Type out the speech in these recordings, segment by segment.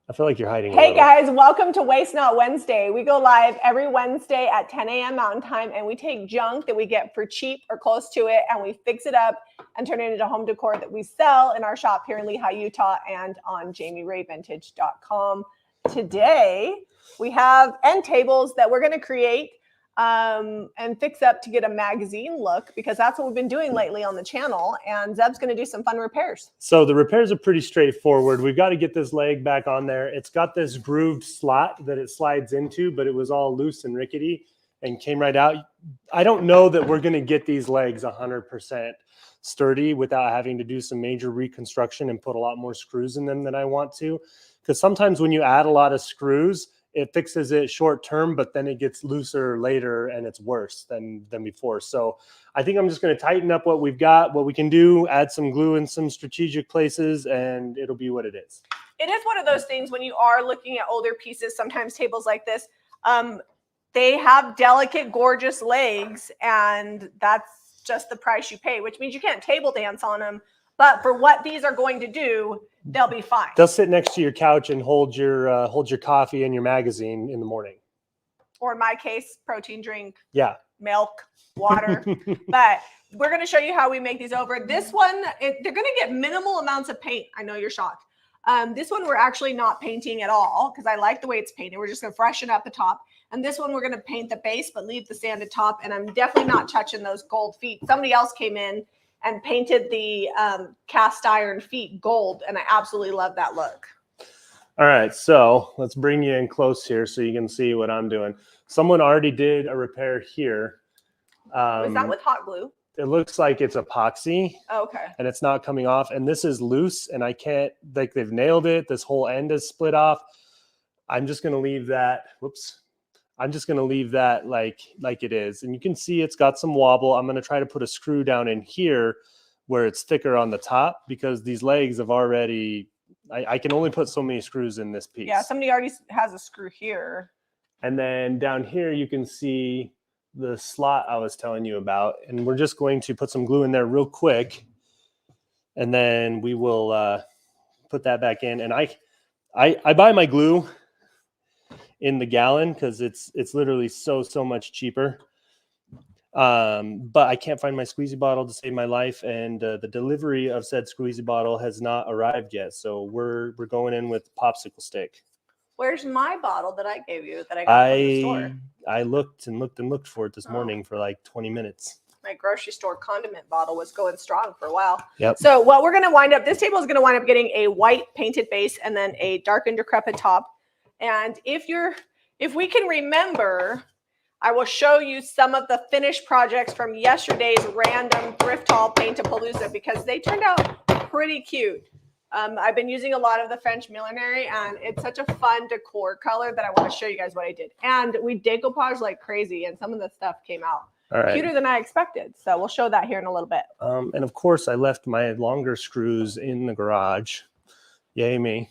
I feel like you're hiding. Hey guys, welcome to Waste Not Wednesday. We go live every Wednesday at 10 a.m. Mountain Time, and we take junk that we get for cheap or close to it, and we fix it up and turn it into home decor that we sell in our shop here in Lehigh, Utah, and on JamieRayVintage.com. Today, we have end tables that we're going to create and fix up to get a magazine look, because that's what we've been doing lately on the channel. And Zeb's going to do some fun repairs. So the repairs are pretty straightforward. We've got to get this leg back on there. It's got this grooved slot that it slides into, but it was all loose and rickety and came right out. I don't know that we're going to get these legs 100% sturdy without having to do some major reconstruction and put a lot more screws in them than I want to. Because sometimes when you add a lot of screws, it fixes it short term, but then it gets looser later and it's worse than before. So I think I'm just going to tighten up what we've got, what we can do, add some glue in some strategic places, and it'll be what it is. It is one of those things when you are looking at older pieces, sometimes tables like this, they have delicate, gorgeous legs, and that's just the price you pay, which means you can't table dance on them. But for what these are going to do, they'll be fine. They'll sit next to your couch and hold your coffee and your magazine in the morning. Or in my case, protein drink. Yeah. Milk, water. But we're going to show you how we make these over. This one, they're going to get minimal amounts of paint. I know you're shocked. This one we're actually not painting at all because I like the way it's painted. We're just going to freshen up the top. And this one we're going to paint the base but leave the sanded top. And I'm definitely not touching those gold feet. Somebody else came in and painted the cast iron feet gold, and I absolutely love that look. All right, so let's bring you in close here so you can see what I'm doing. Someone already did a repair here. Is that with hot glue? It looks like it's epoxy. Oh, okay. And it's not coming off, and this is loose, and I can't, like, they've nailed it. This whole end is split off. I'm just going to leave that, whoops. I'm just going to leave that like it is. And you can see it's got some wobble. I'm going to try to put a screw down in here where it's thicker on the top, because these legs have already, I can only put so many screws in this piece. Yeah, somebody already has a screw here. And then down here, you can see the slot I was telling you about. And we're just going to put some glue in there real quick. And then we will put that back in. And I buy my glue in the gallon because it's literally so much cheaper. But I can't find my squeezy bottle to save my life, and the delivery of said squeezy bottle has not arrived yet. So we're going in with popsicle stick. Where's my bottle that I gave you that I got from the store? I looked and looked for it this morning for like 20 minutes. My grocery store condiment bottle was going strong for a while. Yep. So what we're going to wind up, this table is going to wind up getting a white painted base and then a dark and decrepit top. And if we can remember, I will show you some of the finished projects from yesterday's random thrift haul paint-a-palooza, because they turned out pretty cute. I've been using a lot of the French millinery, and it's such a fun decor color that I want to show you guys what I did. And we decoupage like crazy, and some of the stuff came out cuter than I expected. So we'll show that here in a little bit. And of course, I left my longer screws in the garage. Yay me.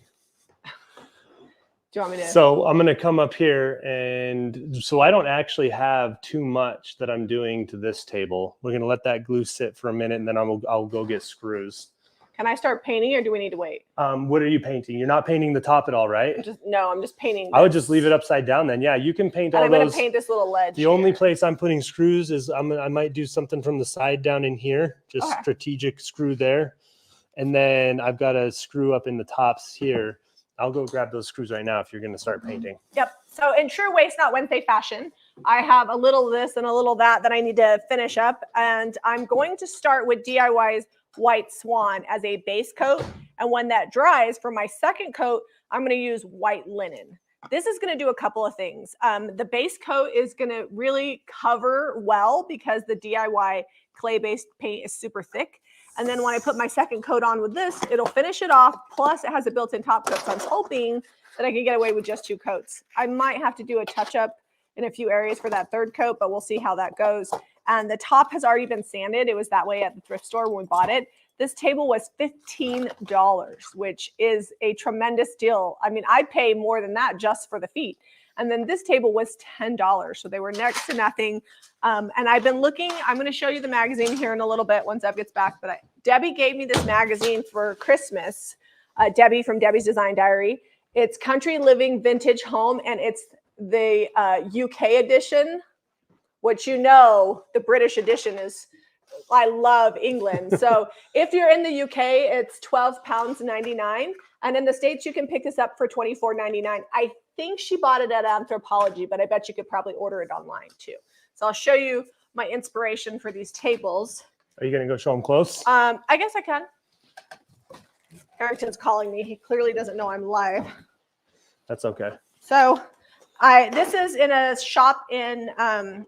Do you want me to? So I'm going to come up here, and so I don't actually have too much that I'm doing to this table. We're going to let that glue sit for a minute, and then I'll go get screws. Can I start painting, or do we need to wait? What are you painting? You're not painting the top at all, right? No, I'm just painting this. I would just leave it upside down then. Yeah, you can paint all those. I'm going to paint this little ledge. The only place I'm putting screws is I might do something from the side down in here, just strategic screw there. And then I've got a screw up in the tops here. I'll go grab those screws right now if you're going to start painting. Yep. So in true Waste Not Wednesday fashion, I have a little of this and a little of that I need to finish up. And I'm going to start with DIY's White Swan as a base coat. And when that dries, for my second coat, I'm going to use white linen. This is going to do a couple of things. The base coat is going to really cover well because the DIY clay-based paint is super thick. And then when I put my second coat on with this, it'll finish it off. Plus, it has a built-in top coat. So I'm hoping that I can get away with just 2 coats. I might have to do a touch-up in a few areas for that third coat, but we'll see how that goes. And the top has already been sanded. It was that way at the thrift store when we bought it. This table was $15, which is a tremendous deal. I mean, I'd pay more than that just for the feet. And then this table was $10. So they were next to nothing. And I've been looking, I'm going to show you the magazine here in a little bit once Deb gets back. But Debbie gave me this magazine for Christmas, Debbie from Debbie's Design Diary. It's Country Living Vintage Home, and it's the UK edition, which the British edition is. I love England. So if you're in the UK, it's £12.99, and in the States you can pick this up for $24.99. I think she bought it at Anthropology, but I bet you could probably order it online too. So I'll show you my inspiration for these tables. Are you gonna go show them close? I guess I can. Harrington's calling me. He clearly doesn't know I'm live. That's okay. So this is in a shop in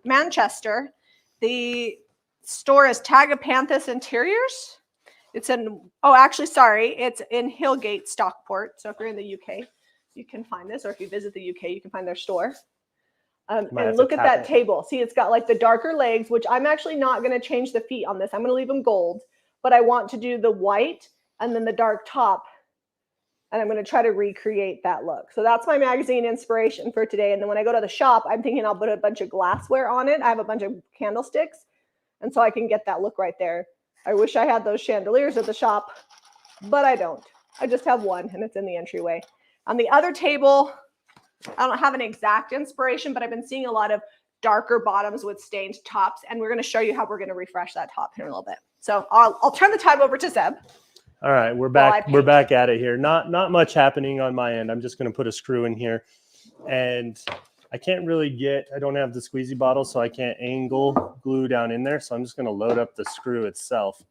Manchester. The store is Tagapanthus Interiors. It's in, it's in Hillgate, Stockport. So if you're in the UK, you can find this, or if you visit the UK, you can find their store. And look at that table. See, it's got like the darker legs, which I'm actually not going to change the feet on this. I'm going to leave them gold, but I want to do the white and then the dark top. And I'm going to try to recreate that look. So that's my magazine inspiration for today. And then when I go to the shop, I'm thinking I'll put a bunch of glassware on it. I have a bunch of candlesticks. And so I can get that look right there. I wish I had those chandeliers at the shop, but I don't. I just have one, and it's in the entryway. On the other table, I don't have an exact inspiration, but I've been seeing a lot of darker bottoms with stained tops, and we're going to show you how we're going to refresh that top here in a little bit. So I'll turn the time over to Zeb. All right, we're back. We're back at it here. Not much happening on my end. I'm just going to put a screw in here, and I can't really I don't have the squeezy bottle, so I can't angle glue down in there. So I'm just going to load up the screw itself,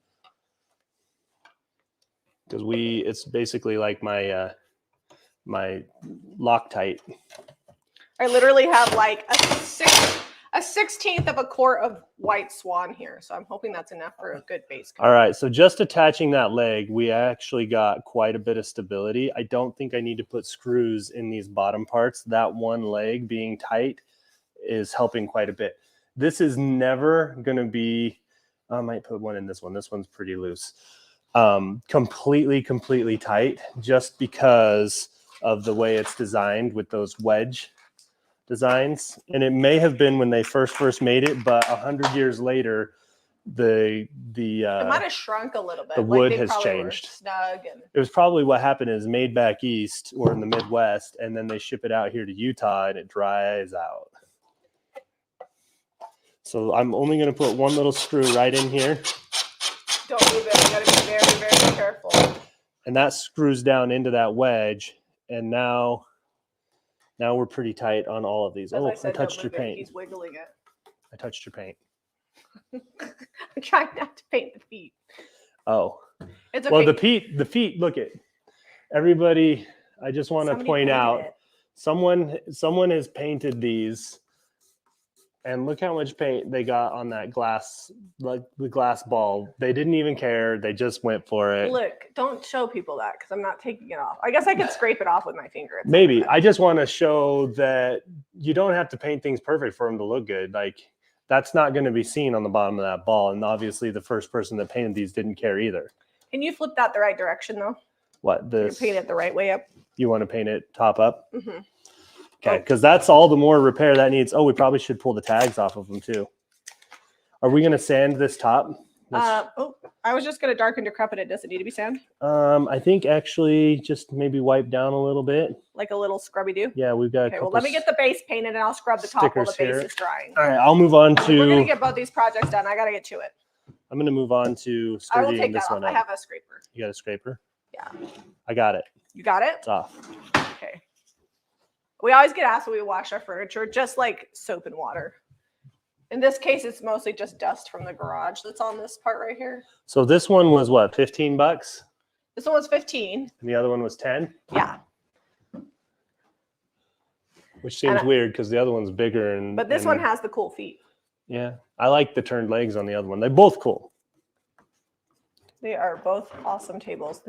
because it's basically like my my Loctite. I literally have like a 16th of a quart of white swan here. So I'm hoping that's enough for a good base coat. All right, so just attaching that leg, we actually got quite a bit of stability. I don't think I need to put screws in these bottom parts. That one leg being tight is helping quite a bit. This is never going to be, I might put one in this one. This one's pretty loose. Completely tight, just because of the way it's designed with those wedge designs. And it may have been when they first made it, but 100 years later, it might have shrunk a little bit. The wood has changed. Snug it was probably what happened is made back east or in the Midwest, and then they ship it out here to Utah and it dries out. So I'm only going to put one little screw right in here. Don't move it. You got to be very, very careful. And that screws down into that wedge. And now we're pretty tight on all of these. I touched your paint. He's wiggling it. I touched your paint. I'm trying not to paint the feet. Oh. It's okay. Well, the feet, look at everybody. I just want to point out someone has painted these, and look how much paint they got on that glass, like the glass ball. They didn't even care. They just went for it. Look, don't show people that because I'm not taking it off. I guess I could scrape it off with my finger. Maybe. I just want to show that you don't have to paint things perfect for them to look good. Like, that's not going to be seen on the bottom of that ball. And obviously the first person that painted these didn't care either. Can you flip that the right direction though? What? This? You paint it the right way up. You want to paint it top up? Mm-hmm. Okay, because that's all the more repair that needs. Oh, we probably should pull the tags off of them too. Are we going to sand this top? I was just going to darken decrepit it. Does it need to be sand? I think actually just maybe wipe down a little bit. Like a little scrubby do? Yeah, we've got okay, well, let me get the base painted and I'll scrub the top while the base is drying. All right, I'll move on to... We're going to get both these projects done. I got to get to it. I'm going to move on to sturdying this one up. I have a scraper. You got a scraper? Yeah. I got it. You got it? It's off. Okay. We always get asked when we wash our furniture, just like soap and water. In this case, it's mostly just dust from the garage that's on this part right here. So this one was what, $15? This one was 15. And the other one was 10? Yeah. Which seems weird because the other one's bigger. But this one has the cool feet. Yeah. I like the turned legs on the other one. They're both cool. They are both awesome tables.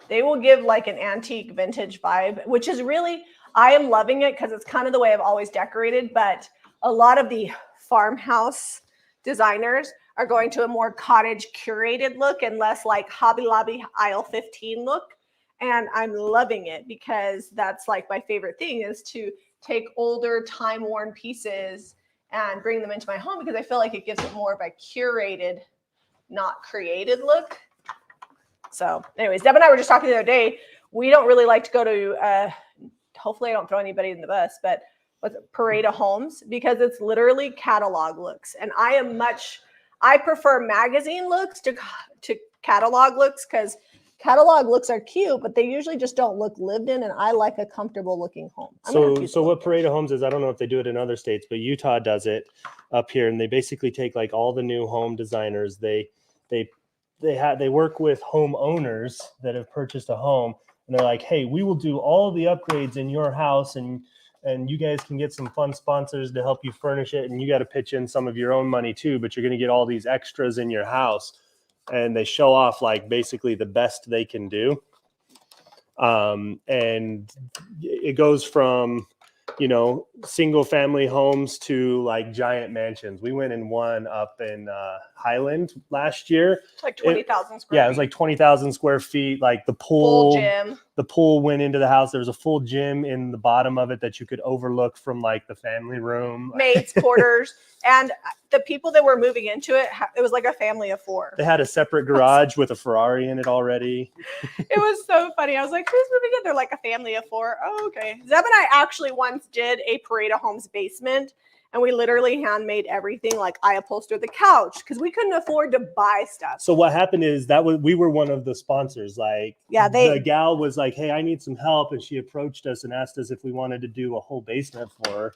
They will give like an antique vintage vibe, which is really, I am loving it because it's kind of the way I've always decorated. But a lot of the farmhouse designers are going to a more cottage curated look and less like Hobby Lobby aisle 15 look. And I'm loving it because that's like my favorite thing is to take older time-worn pieces and bring them into my home because I feel like it gives it more of a curated, not created look. So anyways, Deb and I were just talking the other day. We don't really like to go to hopefully I don't throw anybody in the bus, but what's it, Parade of Homes, because it's literally catalog looks. And I prefer magazine looks to catalog looks, because catalog looks are cute, but they usually just don't look lived in. And I like a comfortable looking home. So what Parade of Homes is, I don't know if they do it in other states, but Utah does it up here. And they basically take like all the new home designers. They work with homeowners that have purchased a home, and they're like, hey, we will do all the upgrades in your house, and you guys can get some fun sponsors to help you furnish it, and you got to pitch in some of your own money too, but you're going to get all these extras in your house. And they show off like basically the best they can do. And it goes from, single family homes to like giant mansions. We went in one up in Highland last year. It's like 20,000 square feet. Yeah, it was like 20,000 square feet. Like the full gym. The pool went into the house. There was a full gym in the bottom of it that you could overlook from like the family room. Maids' quarters. And the people that were moving into it, it was like a family of 4. They had a separate garage with a Ferrari in it already. It was so funny. I was like, who's moving in? They're like a family of 4. Oh, okay. Zeb and I actually once did a Parade of Homes basement, and we literally handmade everything. Like I upholstered the couch because we couldn't afford to buy stuff. So what happened is we were one of the sponsors. Like, the gal was like, hey, I need some help. And she approached us and asked us if we wanted to do a whole basement for her.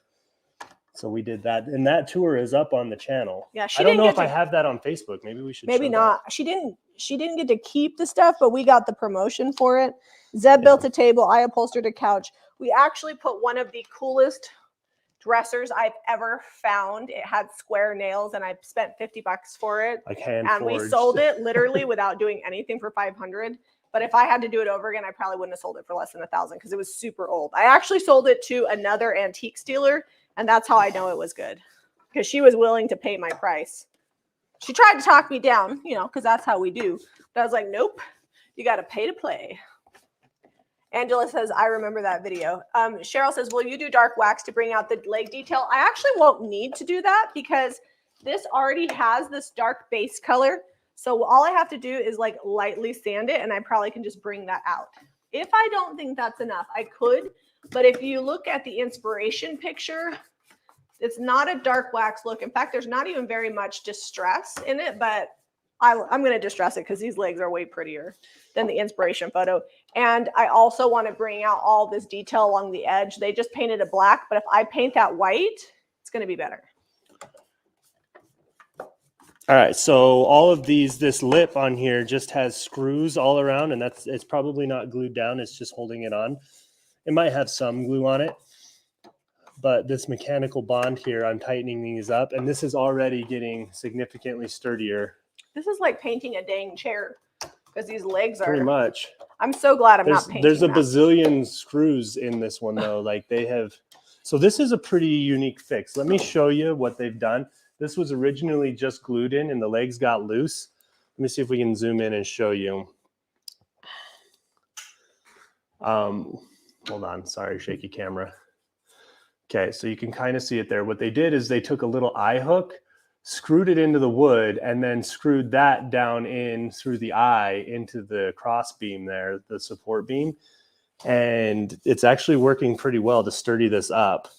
So we did that, and that tour is up on the channel. Yeah, I don't know if I have that on Facebook. Maybe we should. Maybe not. She didn't get to keep the stuff, but we got the promotion for it. Zeb built a table. I upholstered a couch. We actually put one of the coolest dressers I've ever found. It had square nails, and I spent $50 for it. Like hand and forged. We sold it literally without doing anything for $500. But if I had to do it over again, I probably wouldn't have sold it for less than $1,000 because it was super old. I actually sold it to another antique dealer. And that's how I know it was good, because she was willing to pay my price. She tried to talk me down, because that's how we do. But I was like, nope, you got to pay to play. Angela says, I remember that video. Cheryl says, will you do dark wax to bring out the leg detail? I actually won't need to do that because this already has this dark base color. So all I have to do is like lightly sand it, and I probably can just bring that out. If I don't think that's enough, I could. But if you look at the inspiration picture, it's not a dark wax look. In fact, there's not even very much distress in it, but I'm going to distress it because these legs are way prettier than the inspiration photo. And I also want to bring out all this detail along the edge. They just painted it black, but if I paint that white, it's going to be better. All right, so all of this lip on here just has screws all around, and it's probably not glued down. It's just holding it on. It might have some glue on it, but this mechanical bond here, I'm tightening these up, and this is already getting significantly sturdier. This is like painting a dang chair because these legs are... Pretty much. I'm so glad I'm not painting There's a bazillion screws in this one, though. Like they have... So this is a pretty unique fix. Let me show you what they've done. This was originally just glued in, and the legs got loose. Let me see if we can zoom in and show you. Hold on, sorry, shaky camera. Okay, so you can kind of see it there. What they did is they took a little eye hook, screwed it into the wood, and then screwed that down in through the eye into the cross beam there, the support beam. And it's actually working pretty well to sturdy this up.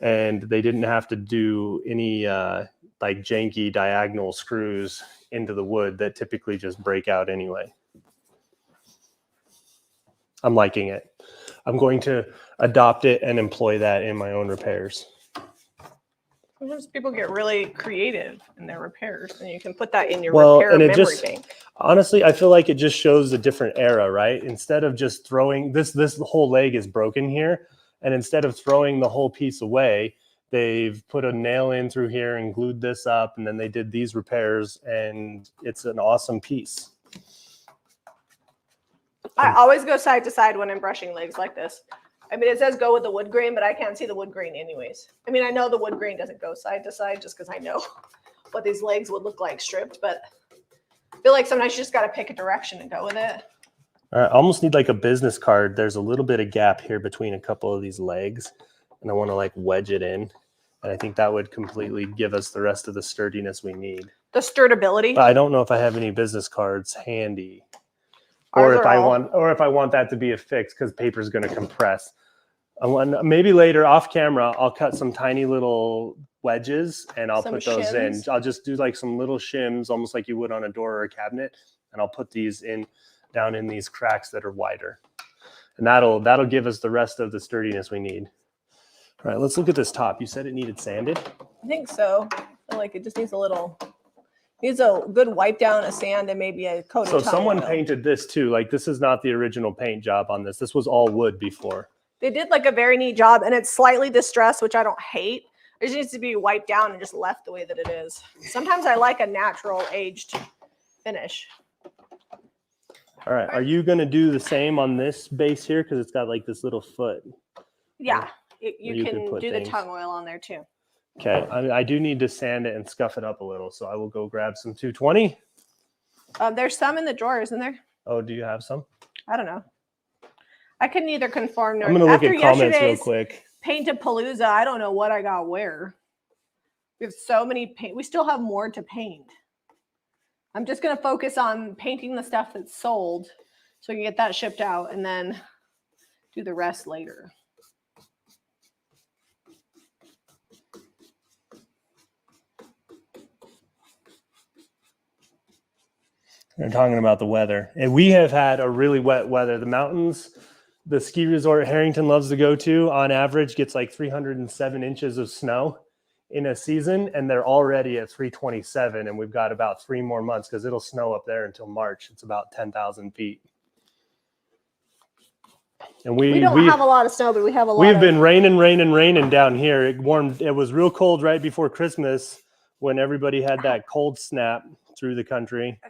And they didn't have to do any like janky diagonal screws into the wood that typically just break out anyway. I'm liking it. I'm going to adopt it and employ that in my own repairs. Sometimes people get really creative in their repairs, and you can put that in your repair memory bank. Honestly, I feel like it just shows a different era, right? Instead of just throwing this whole leg is broken here, and instead of throwing the whole piece away, they've put a nail in through here and glued this up, and then they did these repairs, and it's an awesome piece. I always go side to side when I'm brushing legs like this. I mean, it says go with the wood grain, but I can't see the wood grain anyways. I mean, I know the wood grain doesn't go side to side just because I know what these legs would look like stripped, but I feel like sometimes you just got to pick a direction and go with it. All right, I almost need like a business card. There's a little bit of gap here between a couple of these legs, and I want to like wedge it in. And I think that would completely give us the rest of the sturdiness we need. The sturdability? I don't know if I have any business cards handy. Or if I want that to be a fix because paper is going to compress. Maybe later off camera, I'll cut some tiny little wedges and I'll Some put those in. shims? I'll just do like some little shims, almost like you would on a door or a cabinet. And I'll put these in down in these cracks that are wider. And that'll give us the rest of the sturdiness we need. All right, let's look at this top. You said it needed sanded? I think so. I feel like it just needs a good wipe down of sand and maybe a coat of So tung someone oil. painted this too. Like this is not the original paint job on this. This was all wood before. They did like a very neat job, and it's slightly distressed, which I don't hate. It just needs to be wiped down and just left the way that it is. Sometimes I like a natural aged finish. All right, are you gonna do the same on this base here? Because it's got like this little foot. Yeah, you you could can put do things. the tung oil on there too. Okay, I do need to sand it and scuff it up a little. So I will go grab some 220. There's some in the drawer, isn't there? Oh, do you have some? I don't know. I can neither confirm nor. I'm gonna look After at comments real yesterday's quick. Paint-a-palooza, I don't know what I got where. We have so many paint. We still have more to paint. I'm just going to focus on painting the stuff that's sold so we can get that shipped out and then do the rest later. They're talking about the weather. And we have had a really wet weather. The mountains, the ski resort Harrington loves to go to, on average gets like 307 inches of snow in a season, and they're already at 327, and we've got about 3 more months because it'll snow up there until March. It's about 10,000 feet. And we don't have a lot of snow, but we have a lot. We've been raining down here. It warmed. It was real cold right before Christmas when everybody had that cold snap through the country.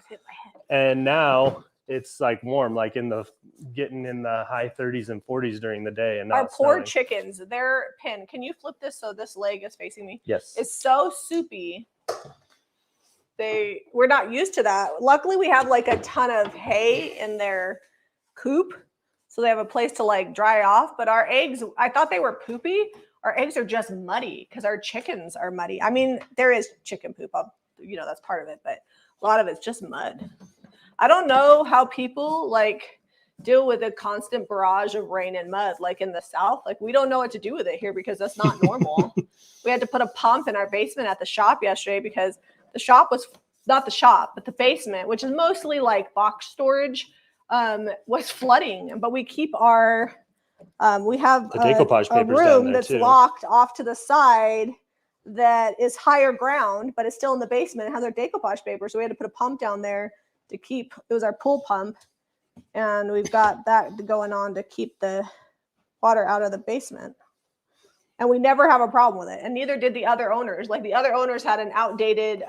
And now it's like warm, like getting in the high 30s and 40s during the day. And Our not poor snowing. chickens, their pin. Can you flip this so this leg is facing me? Yes. It's so soupy. We're not used to that. Luckily, we have like a ton of hay in their coop, so they have a place to like dry off. But our eggs, I thought they were poopy. Our eggs are just muddy because our chickens are muddy. I mean, there is chicken poop, that's part of it, but a lot of it's just mud. I don't know how people like deal with a constant barrage of rain and mud, like in the South. Like we don't know what to do with it here because that's not normal. We had to put a pump in our basement at the shop yesterday because the shop was not the shop, but the basement, which is mostly like box storage, was flooding. But we keep our, we have The decoupage a papers down room there, that's too. locked off to the side that is higher ground, but it's still in the basement. It has our decoupage paper. So we had to put a pump down there to keep, it was our pool pump. And we've got that going on to keep the water out of the basement. And we never have a problem with it. And neither did the other owners. Like the other owners had an outdated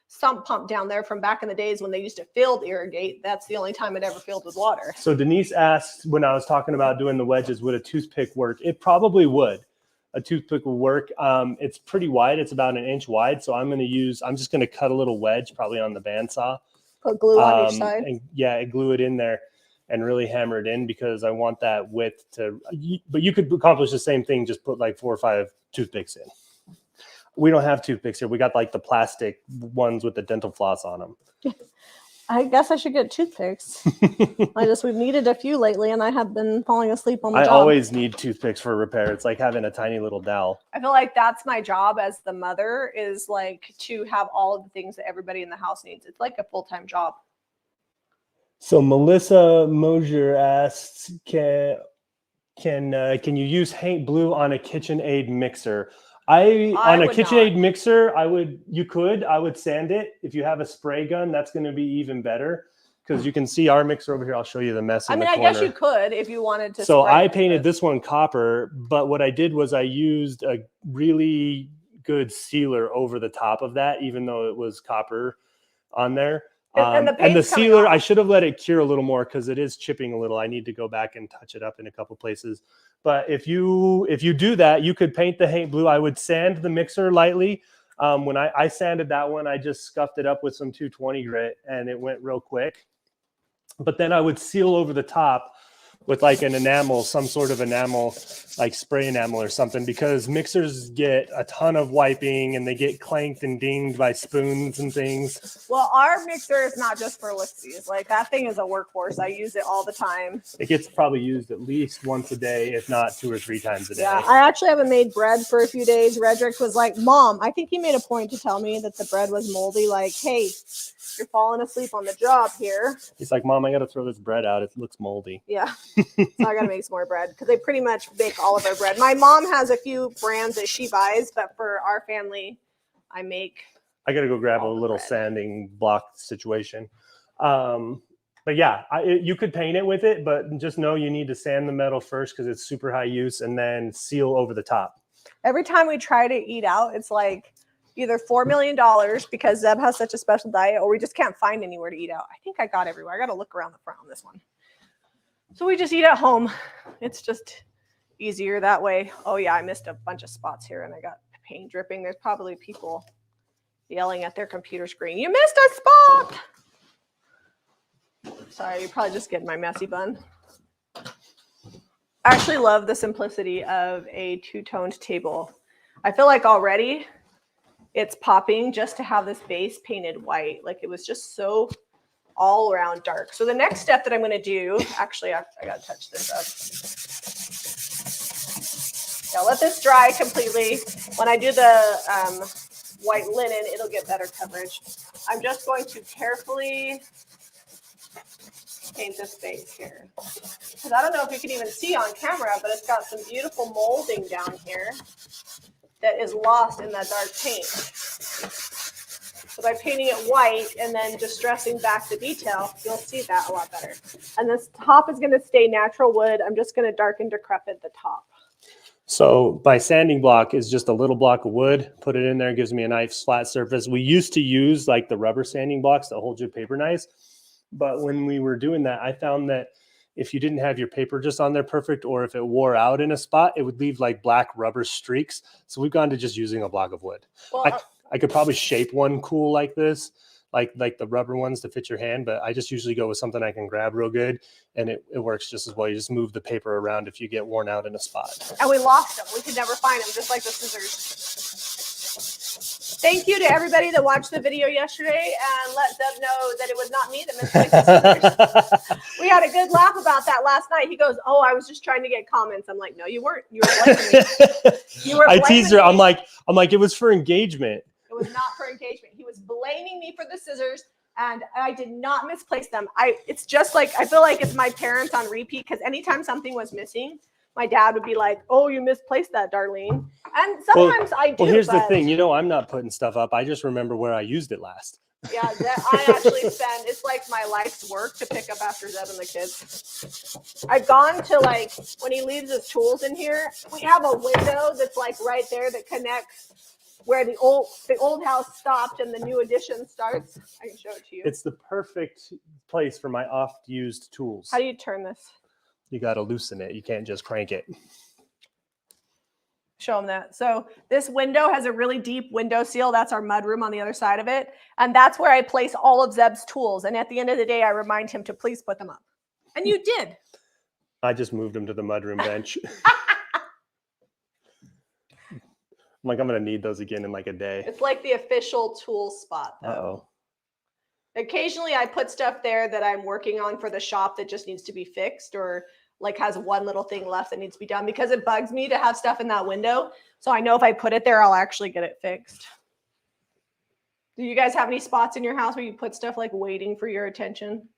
sump pump down there from back in the days when they used to field irrigate. That's the only time it ever filled with water. So Denise asked when I was talking about doing the wedges, would a toothpick work? It probably would. A toothpick will work. It's pretty wide. It's about 1 inch wide. So I'm just going to cut a little wedge probably on the bandsaw. Put glue on each side. And glue it in there and really hammer it in because I want that width to, but you could accomplish the same thing. Just put like 4 or 5 toothpicks in. We don't have toothpicks here. We got like the plastic ones with the dental floss on them. I guess I should get toothpicks. We've needed a few lately and I have been falling asleep on the job. I always need toothpicks for repair. It's like having a tiny little dowel. I feel like that's my job as the mother, is like to have all of the things that everybody in the house needs. It's like a full-time job. So Melissa Mosier asks, can you use Haint Blue on a KitchenAid mixer? On a KitchenAid mixer, I would sand it. If you have a spray gun, that's going to be even better because you can see our mixer over here. I'll show you the mess in the corner. I guess you could if you wanted to. So I painted this one copper, but what I did was I used a really good sealer over the top of that, even though it was copper on there. And the sealer, I should have let it cure a little more because it is chipping a little. I need to go back and touch it up in a couple places. But if you do that, you could paint the Haint Blue. I would sand the mixer lightly. When I sanded that one, I just scuffed it up with some 220 grit and it went real quick. But then I would seal over the top with like an enamel, some sort of enamel, like spray enamel or something, because mixers get a ton of wiping and they get clanked and dinged by spoons and things. Well, our mixer is not just for ellipses. Like that thing is a workhorse. I use it all the time. It gets probably used at least once a day, if not 2 or 3 times a day. Yeah, I actually haven't made bread for a few days. Redrick was like, Mom, I think he made a point to tell me that the bread was moldy. Like, hey, you're falling asleep on the job here. He's like, Mom, I got to throw this bread out. It looks moldy. Yeah. So I got to make some more bread because they pretty much make all of our bread. My mom has a few brands that she buys, but for our family, I make. I got to go grab a little sanding block situation. But yeah, you could paint it with it, but just know you need to sand the metal first because it's super high use, and then seal over the top. Every time we try to eat out, it's like either $4 million because Zeb has such a special diet, or we just can't find anywhere to eat out. I think I got everywhere. I got to look around the front on this one. So we just eat at home. It's just easier that way. Oh yeah, I missed a bunch of spots here and I got paint dripping. There's probably people yelling at their computer screen. You missed a spot. Sorry, you're probably just getting my messy bun. I actually love the simplicity of a two-toned table. I feel like already it's popping just to have this base painted white. Like it was just so all around dark. So the next step that I'm going to do, actually, I got to touch this up. Now let this dry completely. When I do the white linen, it'll get better coverage. I'm just going to carefully paint this base here. Because I don't know if you can even see on camera, but it's got some beautiful molding down here that is lost in that dark paint. So by painting it white and then distressing back the detail, you'll see that a lot better. And this top is going to stay natural wood. I'm just going to darken decrepit the top. So my sanding block is just a little block of wood. Put it in there, gives me a nice flat surface. We used to use like the rubber sanding blocks that hold your paper nice. But when we were doing that, I found that if you didn't have your paper just on there perfect, or if it wore out in a spot, it would leave like black rubber streaks. So we've gone to just using a block of wood. Well, I could probably shape one cool like this, like the rubber ones to fit your hand, but I just usually go with something I can grab real good, and it works just as well. You just move the paper around if you get worn out in a spot. And we lost them. We could never find them, just like the scissors. Thank you to everybody that watched the video yesterday and let Zeb know that it was not me that misplaced the scissors. We had a good laugh about that last night. He goes, "Oh, I was just trying to get comments." I'm like, "No, you weren't. You were blaming me." You were. I teased her. I'm like, it was for engagement. It was not for engagement. He was blaming me for the scissors, and I did not misplace them. It's just like, I feel like it's my parents on repeat, because anytime something was missing, my dad would be like, "Oh, you misplaced that, Darlene." And sometimes I do. Well, here's the thing. I'm not putting stuff up. I just remember where I used it last. Yeah, I actually spend, it's like my life's work to pick up after Zeb and the kids. I've gone to, like, when he leaves his tools in here, we have a window that's like right there that connects where the old house stopped and the new addition starts. I can show it to you. It's the perfect place for my oft-used tools. How do you turn this? You got to loosen it. You can't just crank it. Show them that. So this window has a really deep window seal. That's our mud room on the other side of it. And that's where I place all of Zeb's tools. And at the end of the day, I remind him to please put them up. And you did. I just moved him to the mudroom bench. I'm like, I'm going to need those again in like a day. It's like the official tool spot, though. Uh-oh. Occasionally, I put stuff there that I'm working on for the shop that just needs to be fixed, or like has one little thing left that needs to be done, because it bugs me to have stuff in that window. So I know if I put it there, I'll actually get it fixed. Do you guys have any spots in your house where you put stuff like waiting for your attention?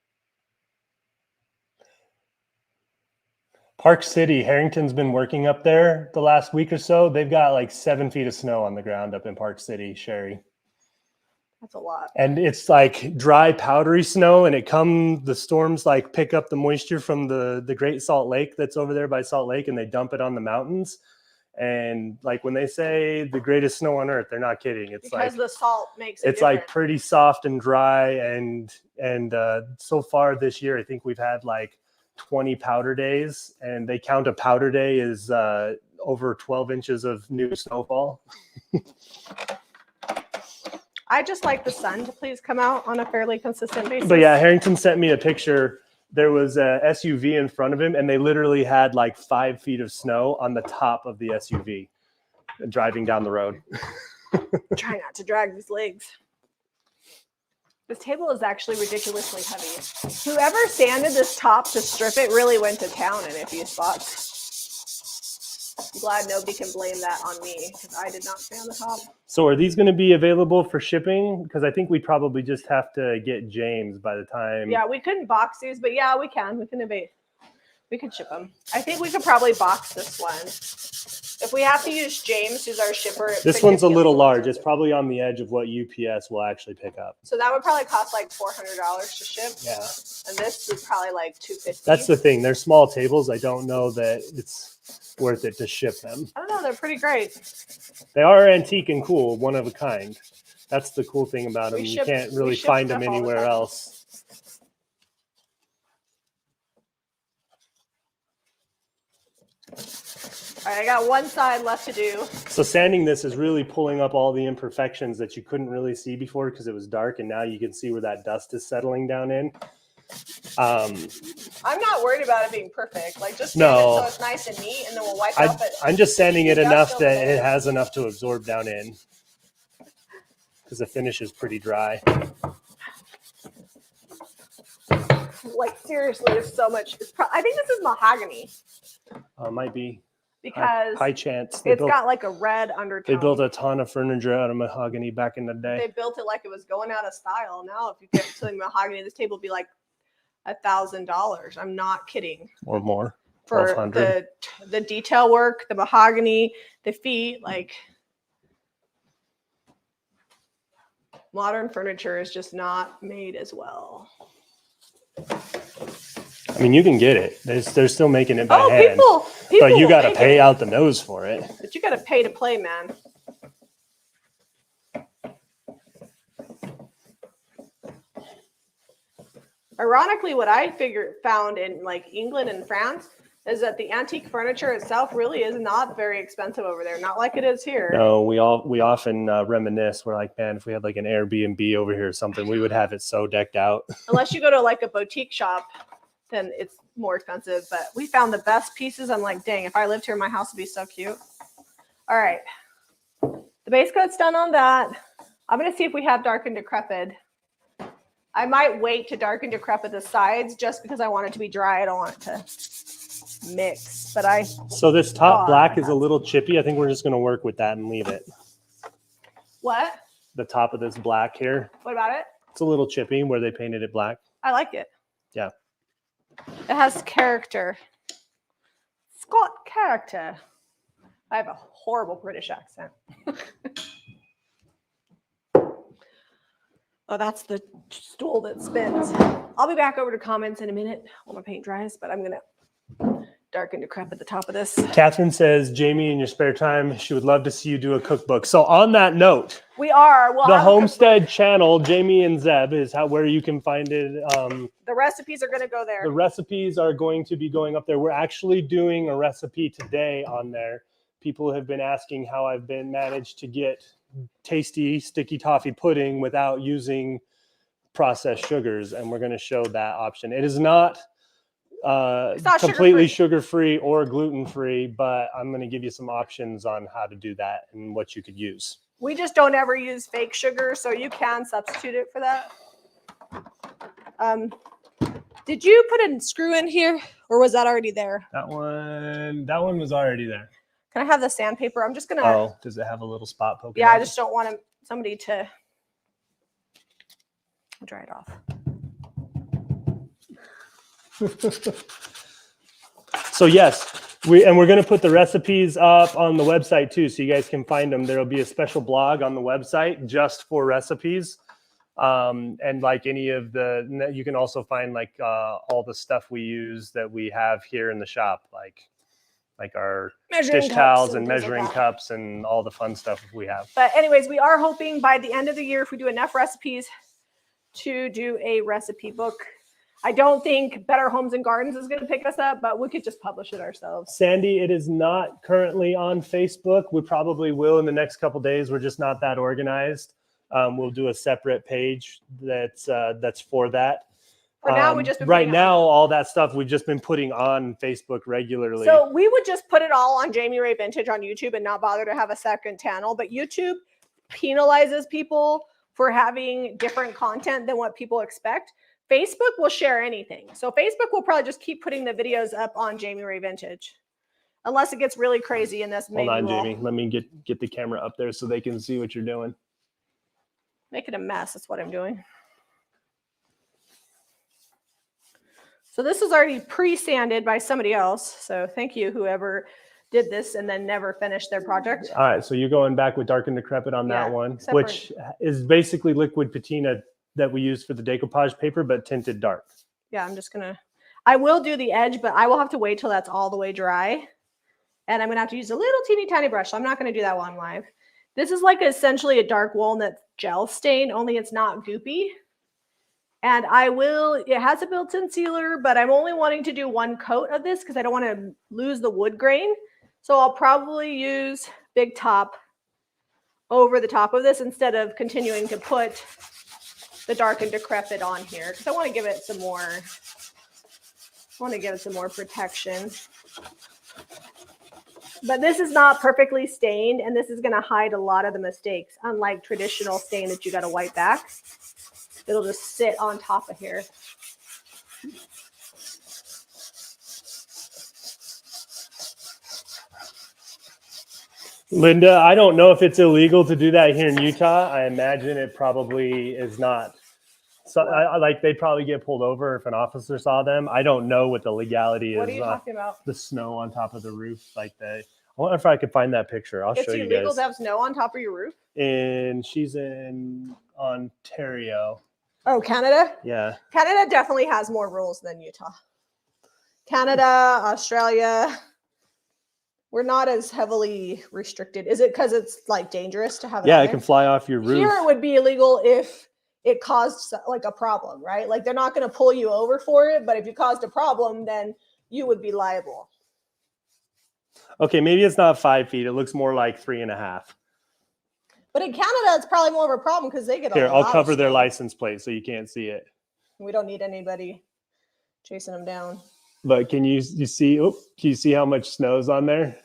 Park City, Harrington's been working up there the last week or so. They've got like 7 feet of snow on the ground up in Park City, Sherry. That's a lot. And it's like dry, powdery snow, and the storms like pick up the moisture from the Great Salt Lake that's over there by Salt Lake, and they dump it on the mountains. And like when they say the greatest snow on earth, they're not kidding. It's because like the salt makes it it's different. like pretty soft and dry. And so far this year, I think we've had like 20 powder days, and they count a powder day as over 12 inches of new snowfall. I just like the sun to please come out on a fairly consistent basis. But yeah, Harrington sent me a picture there was a SUV in front of him, and they literally had like 5 feet of snow on the top of the SUV driving down the road. Try not to drag these legs. This table is actually ridiculously heavy. Whoever sanded this top to strip it really went to town in a few spots. I'm glad nobody can blame that on me because I did not sand the top. So are these going to be available for shipping? Because I think we probably just have to get James by the time. Yeah, we couldn't box these, but yeah, we can. We can abate. We could ship them. I think we could probably box this one. If we have to use James, who's our shipper. This one's a little large. It's probably on the edge of what UPS will actually pick up. So that would probably cost like $400 to ship. Yeah. And this is probably like $250. That's the thing. They're small tables. I don't know that it's worth it to ship them. I don't know. They're pretty great. They are antique and cool, one of a kind. That's the cool thing about them. You can't really find them anywhere else. All right, I got one side left to do. So sanding this is really pulling up all the imperfections that you couldn't really see before because it was dark, and now you can see where that dust is settling down in. I'm not worried about it being perfect. Like just No. sand it so it's nice and neat, and then we'll wipe off it. I'm just sanding it Dust enough over that there. it has enough to absorb down in because the finish is pretty dry. Like seriously, there's so much. I think this is mahogany Might be. because High chance. it's got like a red undertone. They built a ton of furniture out of mahogany back in the day. They built it like it was going out of style. Now, if you get something mahogany, this table would be like $1,000. I'm not kidding. Or more. For 1,200. the detail work, the mahogany, the feet, like modern furniture is just not made as well. I mean, you can get it. They're still making it by hand. People but you will got to make pay it. out the nose for it. But you got to pay to play, man. Ironically, what I found in like England and France is that the antique furniture itself really is not very expensive over there. Not like it is here. No, we often reminisce. We're like, man, if we had like an Airbnb over here or something, we would have it so decked out. Unless you go to like a boutique shop, then it's more expensive. But we found the best pieces. I'm like, dang, if I lived here, my house would be so cute. All right. The base coat's done on that. I'm going to see if we have dark and decrepit. I might wait to dark and decrepit the sides just because I want it to be dry. I don't want it to mix. But So this top black is a little chippy. I think we're just going to work with that and leave it. What? The top of this black here. What about it? It's a little chippy where they painted it black. I like it. Yeah. It has character. It's got character. I have a horrible British accent. Oh, that's the stool that spins. I'll be back over to comments in a minute while my paint dries, but I'm going to dark and decrepit the top of this. Catherine says, Jamie, in your spare time, she would love to see you do a cookbook. So on that note, we are. Well, the Homestead channel, Jamie and Zeb, is where you can find it. The recipes are going to go there. The recipes are going to be going up there. We're actually doing a recipe today on there. People have been asking how I've been managed to get tasty sticky toffee pudding without using processed sugars, and we're going to show that option. It is not completely sugar-free or gluten-free, but I'm going to give you some options on how to do that and what you could use. We just don't ever use fake sugar, so you can substitute it for that. Did you put a screw in here, or was that already there? That one was already there. Can I have the sandpaper? I'm just gonna. Oh, does it have a little spot poking? Yeah, out? I just don't want somebody to dry it off. So yes, we're going to put the recipes up on the website too, so you guys can find them. There'll be a special blog on the website just for recipes, and like any of the, you can also find like all the stuff we use that we have here in the shop, like our dish towels and measuring cups and all the fun stuff we have. But anyways, we are hoping by the end of the year, if we do enough recipes, to do a recipe book. I don't think Better Homes and Gardens is going to pick us up, but we could just publish it ourselves. Sandy, it is not currently on Facebook. We probably will in the next couple days. We're just not that organized. We'll do a separate page that's for that. For now, we just been right putting it now, on. all that stuff we've just been putting on Facebook regularly. So we would just put it all on Jamie Ray Vintage on YouTube and not bother to have a second channel. But YouTube penalizes people for having different content than what people expect. Facebook will share anything. So Facebook will probably just keep putting the videos up on Jamie Ray Vintage. Unless it gets really crazy in this. Hold on, Jamie. Let me get the camera up there so they can see what you're doing. Make it a mess. That's what I'm doing. So this is already pre-sanded by somebody else. So thank you, whoever did this and then never finished their project. All right, so you're going back with Dark and Decrepit on that one, separate. which is basically liquid patina that we use for the decoupage paper, but tinted dark. Yeah, I'm just gonna, I will do the edge, but I will have to wait till that's all the way dry. And I'm gonna have to use a little teeny tiny brush. So I'm not gonna do that while I'm live. This is like essentially a dark walnut gel stain, only it's not goopy. And it has a built-in sealer, but I'm only wanting to do one coat of this because I don't want to lose the wood grain. So I'll probably use Big Top over the top of this instead of continuing to put the Dark and Decrepit on here because I want to give it some more. Protection. But this is not perfectly stained, and this is going to hide a lot of the mistakes, unlike traditional stain that you got to wipe back. It'll just sit on top of here. Linda, I don't know if it's illegal to do that here in Utah. I imagine it probably is not. So, like they'd probably get pulled over if an officer saw them. I don't know what the legality is. What are you talking about? The snow on top of the roof, I wonder if I could find that picture. I'll show you guys. It's illegal to have snow on top of your roof? And she's in Ontario. Oh, Canada? Yeah. Canada definitely has more rules than Utah. Canada, Australia, we're not as heavily restricted. Is it because it's like dangerous to have it? Yeah, it can fly off your roof. Here it would be illegal if it caused like a problem, right? Like they're not going to pull you over for it, but if you caused a problem, then you would be liable. Okay, maybe it's not 5 feet. It looks more like 3.5. But in Canada, it's probably more of a problem because they get Here, a lot I'll cover of their snow. license plate so you can't see it. We don't need anybody chasing them down. But can you see? Oh, can you see how much snow's on there?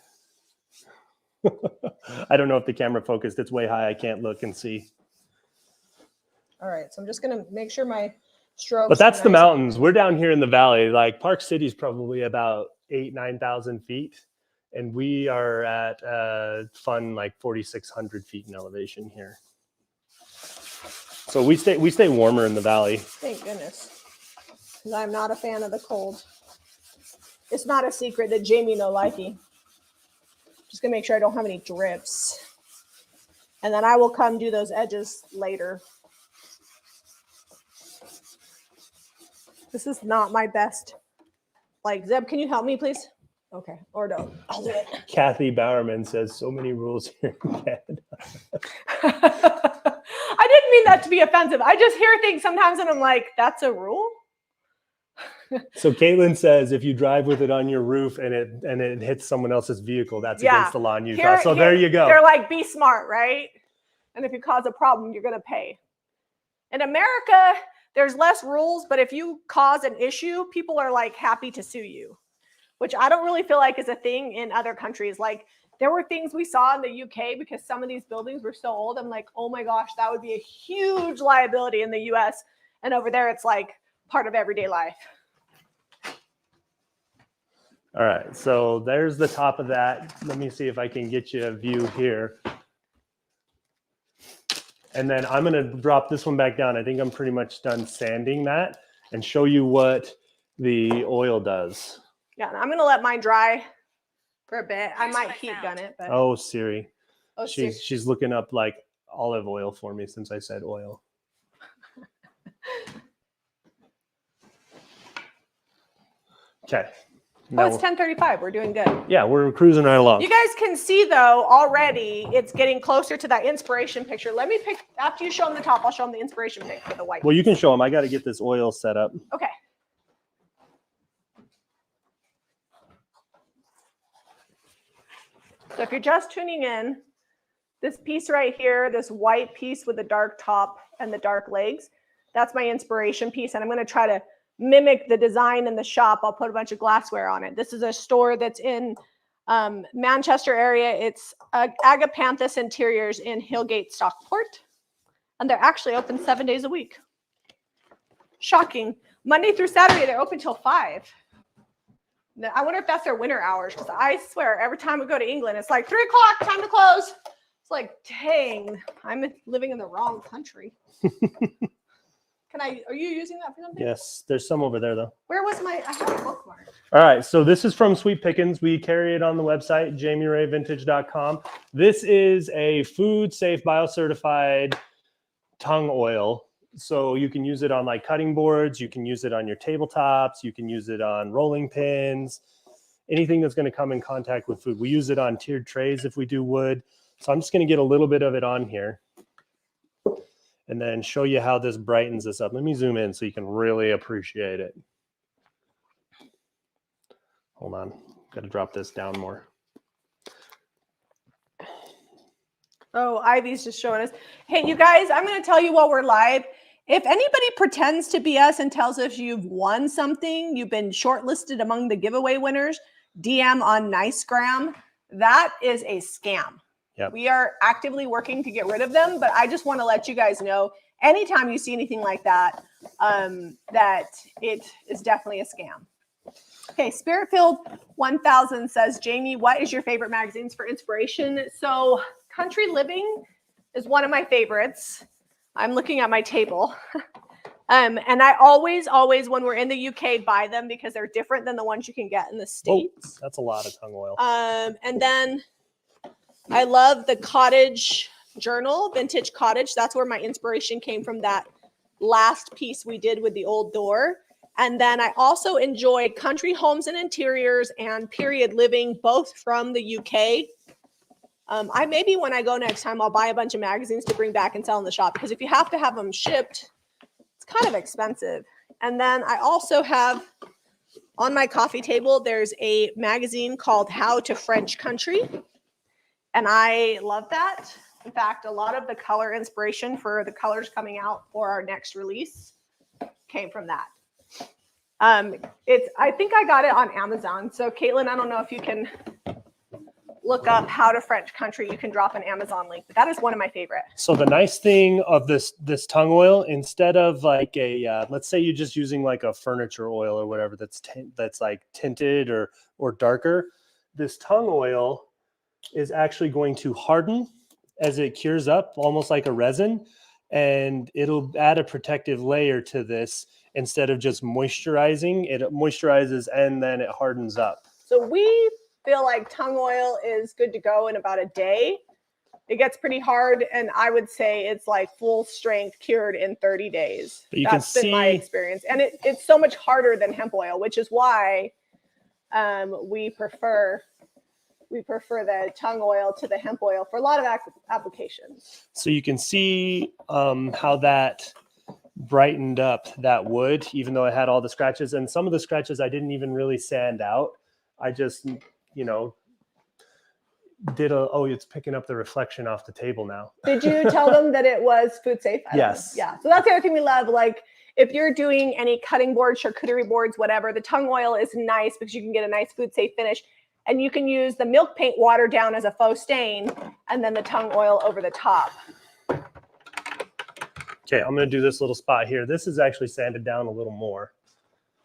I don't know if the camera focused. It's way high. I can't look and see. All right, so I'm just gonna make sure my strokes. But that's the mountains. We're down here in the valley. Like Park City is probably about 9,000 feet, and we are at fun like 4,600 feet in elevation here. So we stay warmer in the valley. Thank goodness, because I'm not a fan of the cold. It's not a secret that Jamie no likey. Just gonna make sure I don't have any drips, and then I will come do those edges later. This is not my best. Like, Zeb, can you help me, please? Okay, or don't. I'll do it. Kathy Bowerman says so many rules here in Canada. I didn't mean that to be offensive. I just hear things sometimes and I'm like, that's a rule? So Caitlin says if you drive with it on your roof and it hits someone else's vehicle, that's against the law in Utah. So there you go. They're like, be smart, right? And if you cause a problem, you're going to pay. In America, there's less rules, but if you cause an issue, people are like happy to sue you, which I don't really feel like is a thing in other countries. Like there were things we saw in the UK because some of these buildings were so old. I'm like, oh my gosh, that would be a huge liability in the US. And over there, it's like part of everyday life. All right, so there's the top of that. Let me see if I can get you a view here. And then I'm going to drop this one back down. I think I'm pretty much done sanding that and show you what the oil does. Yeah, I'm going to let mine dry for a bit. I might heat gun it. But... Oh, Siri. Oh, Siri. She's looking up like olive oil for me since I said oil. Okay. Oh, it's 10:35. We're doing good. Yeah, we're cruising right along. You guys can see, though, already it's getting closer to that inspiration picture. Let me pick, after you show them the top, I'll show them the inspiration pic for the white. Well, you can show them. I got to get this oil set up. Okay. So if you're just tuning in, this piece right here, this white piece with the dark top and the dark legs, that's my inspiration piece. And I'm going to try to mimic the design in the shop, I'll put a bunch of glassware on it. This is a store that's in Manchester area. It's Agapanthus Interiors in Hillgate, Stockport. And they're actually open 7 days a week. Shocking. Monday through Saturday, they're open till 5. I wonder if that's their winter hours, because I swear every time we go to England, it's like 3 o'clock, time to close. It's like, dang, I'm living in the wrong country. Are you using that for something? Yes, there's some over there though. Where was I have a bookmark. All right, so this is from Sweet Pickins. We carry it on the website, jamierayvintage.com. This is a food safe, biocertified tongue oil. So you can use it on like cutting boards, you can use it on your tabletops, you can use it on rolling pins, anything that's going to come in contact with food. We use it on tiered trays if we do wood. So I'm just going to get a little bit of it on here and then show you how this brightens this up. Let me zoom in so you can really appreciate it. Hold on, got to drop this down more. Oh, Ivy's just showing us. Hey, you guys, I'm going to tell you while we're live, if anybody pretends to be us and tells us you've won something, you've been shortlisted among the giveaway winners, DM on NiceGram, that is a scam. Yep. We are actively working to get rid of them, but I just want to let you guys know, anytime you see anything like that, that it is definitely a scam. Okay, Spiritfield 1000 says, Jamie, what is your favorite magazines for inspiration? So Country Living is one of my favorites. I'm looking at my table. And I always, when we're in the UK, buy them because they're different than the ones you can get in the States. Oh, that's a lot of tongue oil. And then I love the Cottage Journal, Vintage Cottage. That's where my inspiration came from, that last piece we did with the old door. And then I also enjoy Country Homes and Interiors and Period Living, both from the UK. I maybe when I go next time, I'll buy a bunch of magazines to bring back and sell in the shop, because if you have to have them shipped, it's kind of expensive. And then I also have on my coffee table, there's a magazine called How to French Country. And I love that. In fact, a lot of the color inspiration for the colors coming out for our next release came from that. I think I got it on Amazon. So Caitlin, I don't know if you can look up How to French Country. You can drop an Amazon link, but that is one of my favorite. So the nice thing of this tongue oil, instead of like let's say you're just using like a furniture oil or whatever that's like tinted or darker, this tongue oil is actually going to harden as it cures up, almost like a resin, and it'll add a protective layer to this. Instead of just moisturizing, it moisturizes and then it hardens up. So we feel like tongue oil is good to go in about a day. It gets pretty hard, and I would say it's like full strength cured in 30 days. But That's been my experience. And it's so much harder than hemp oil, which is why we prefer the tongue oil to the hemp oil for a lot of applications. So you can see how that brightened up that wood, even though it had all the scratches. And some of the scratches I didn't even really sand out. I just, it's picking up the reflection off the table now. Did you tell them that it was food safe? Yes. Yeah. So that's the other thing we love. Like if you're doing any cutting boards, charcuterie boards, whatever, the tongue oil is nice because you can get a nice food safe finish. And you can use the milk paint water down as a faux stain and then the tongue oil over the top. Okay, I'm going to do this little spot here. This is actually sanded down a little more.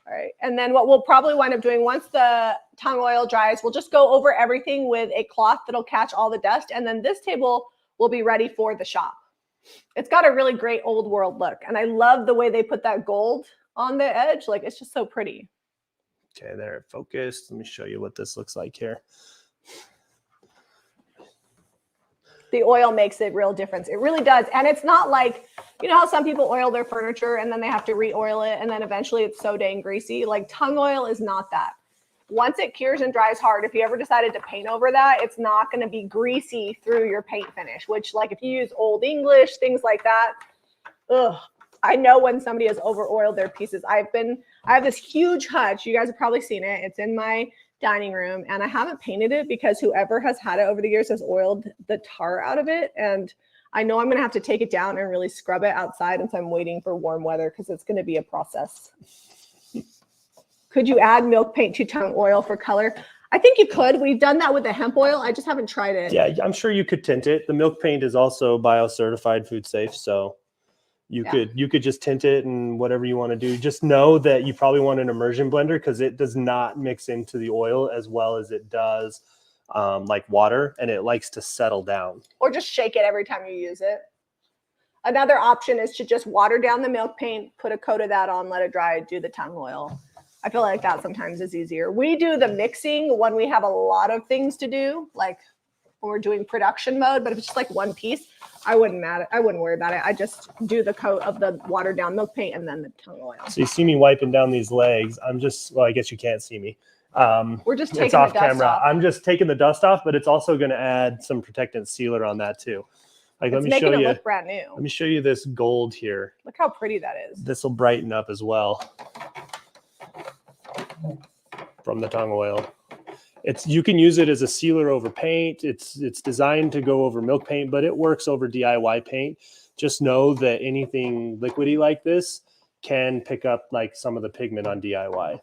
All right. And then what we'll probably wind up doing once the tongue oil dries, we'll just go over everything with a cloth that'll catch all the dust. And then this table will be ready for the shop. It's got a really great old world look. And I love the way they put that gold on the edge. Like, it's just so pretty. Okay, there it focused. Let me show you what this looks like here. The oil makes a real difference. It really does. And it's not like, you know how some people oil their furniture and then they have to re-oil it and then eventually it's so dang greasy. Like tongue oil is not that. Once it cures and dries hard, if you ever decided to paint over that, it's not going to be greasy through your paint finish, which like if you use Old English, things like that, I know when somebody has over oiled their pieces. I have this huge hutch. You guys have probably seen it. It's in my dining room and I haven't painted it because whoever has had it over the years has oiled the tar out of it. And I know I'm going to have to take it down and really scrub it outside. And so I'm waiting for warm weather because it's going to be a process. Could you add milk paint to tongue oil for color? I think you could. We've done that with the hemp oil. I just haven't tried it. Yeah, I'm sure you could tint it. The milk paint is also bio-certified food safe, so you could just tint it and whatever you want to do. Just know that you probably want an immersion blender because it does not mix into the oil as well as it does like water, and it likes to settle down. Or just shake it every time you use it. Another option is to just water down the milk paint, put a coat of that on, let it dry, do the tongue oil. I feel like that sometimes is easier. We do the mixing when we have a lot of things to do, like when we're doing production mode, but if it's just like one piece, I wouldn't worry about it. I just do the coat of the watered down milk paint and then the tongue oil. So you see me wiping down these legs. Well, I guess you can't see me. We're just taking it's off the dust camera. off. I'm just taking the dust off, but it's also going to add some protectant sealer on that too. Like, It's making it look brand new. Let me show you this gold here. Look how pretty that is. This will brighten up as well from the tongue oil. You can use it as a sealer over paint. It's designed to go over milk paint, but it works over DIY paint. Just know that anything liquidy like this can pick up like some of the pigment on DIY.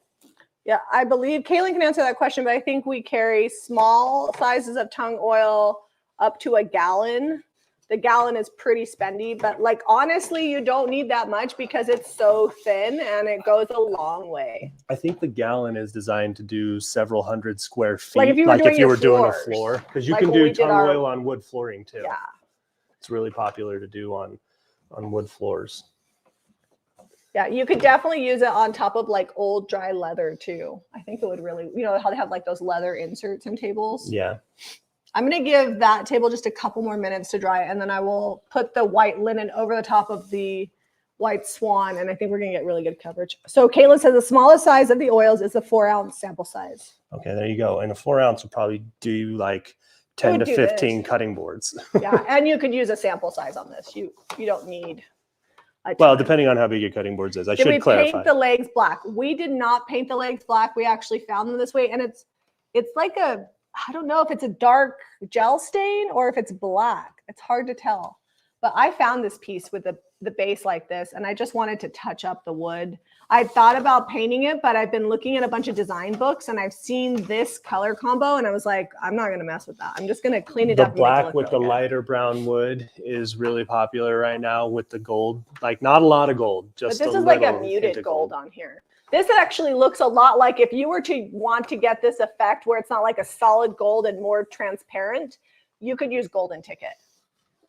Yeah, I believe Kaylin can answer that question, but I think we carry small sizes of tongue oil up to a gallon. The gallon is pretty spendy, but like honestly, you don't need that much because it's so thin and it goes a long way. I think the gallon is designed to do several hundred square feet. Like if you were doing a floor, because you like can when do we did tongue our- oil on wood flooring too. Yeah. It's really popular to do on wood floors. Yeah, you could definitely use it on top of like old dry leather too. I think it would really, you know how they have like those leather inserts in tables? Yeah. I'm going to give that table just a couple more minutes to dry, and then I will put the white linen over the top of the white swan, and I think we're going to get really good coverage. So Caitlin says the smallest size of the oils is a 4-ounce sample size. Okay, there you go. And a 4-ounce would probably do like 10 to 15 cutting boards. Yeah, and you could use a sample size on this. You don't need a ton. Well, depending on how big your cutting boards is. I should clarify. Did we paint the legs black? We did not paint the legs black. We actually found them this way, and it's like I don't know if it's a dark gel stain or if it's black. It's hard to tell. But I found this piece with the base like this, and I just wanted to touch up the wood. I thought about painting it, but I've been looking at a bunch of design books, and I've seen this color combo, and I was like, I'm not going to mess with that. I'm just going to clean it up. The black with the lighter brown wood is really popular right now with the gold. Like not a lot of gold, just but this is like a muted gold on here. This actually looks a lot like if you were to want to get this effect where it's not like a solid gold and more transparent, you could use golden ticket.